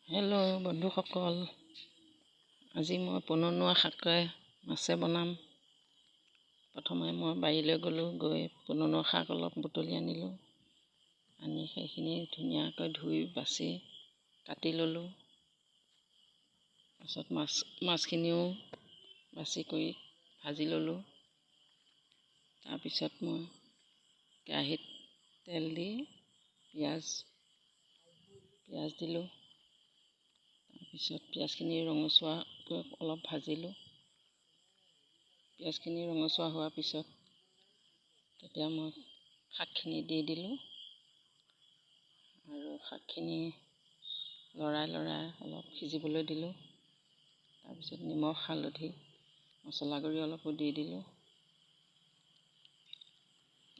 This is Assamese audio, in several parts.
হেল্ল' বন্ধুসকল, আজি মই পননুৱা শাকেৰে মাছে বনাম। প্ৰথমে মই বাৰীলৈ গ'লোঁ, গৈ পননুৱা শাক অলপ বুটলি আনিলোঁ। আনি সেইখিনি ধুনীয়াকৈ ধুই বাছি কাটি ল'লোঁ। তাৰপিছত মাছখিনিও বাছি কৰি ভাজি ল'লোঁ। তাৰপিছত মই কেৰাহীত তেল দি পিঁয়াজ দিলোঁ। তাৰপিছত পিঁয়াজখিনি ৰঙচুৱাকৈ অলপ ভাজিলোঁ। পিঁয়াজখিনি ৰঙচুৱা হোৱাৰ পিছত তেতিয়া মই শাকখিনি দি দিলোঁ আৰু শাকখিনি লৰাই অলপ সিজিবলৈ দিলোঁ। তাৰপিছত নিমখ, হালধি, মছলা গুড়ি অলপো দি দিলোঁ।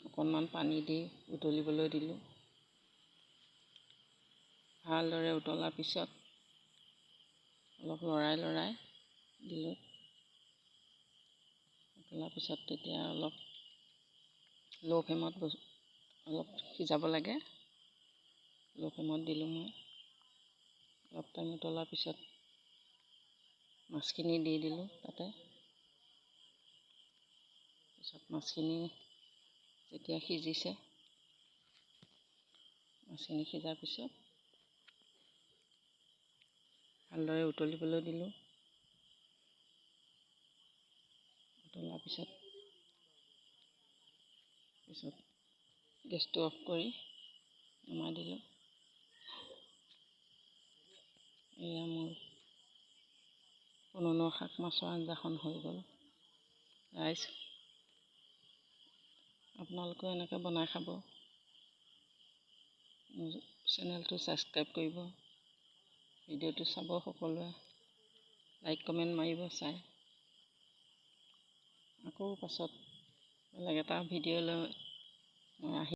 অকণমান পানী দি উতলিবলৈ দিলোঁ। ভালদৰে উতলাৰ পিছত অলপ লৰাই দিলোঁ। উতলাৰ পিছত তেতিয়া অলপ ল' ফ্লেমত অলপ সিজাব লাগে। ল' ফ্লেমত দিলোঁ মই। অলপ টাইম উতলাৰ পিছত মাছখিনি দি দিলোঁ তাতে। পিছত মাছখিনি যেতিয়া সিজিছে, মাছখিনি সিজাৰ পিছত ভালদৰে উতলিবলৈ দিলোঁ। উতলাৰ পিছত গেছটো অফ কৰি নমাই দিলোঁ। এয়া মোৰ পননুৱা শাক মাছৰ আঞ্জাখন হৈ গ'ল। ৰাইজ, আপোনালোকেও এনেকৈ বনাই খাব। মোৰ চেনেলটো ছাবস্ক্ৰাইব কৰিব। ভিডিঅ'টো চাব সকলোৱে। লাইক কমেণ্ট মাৰিব চাই। আকৌ পাছত বেলেগ এটা ভিডিঅ' লৈ মই আহিম।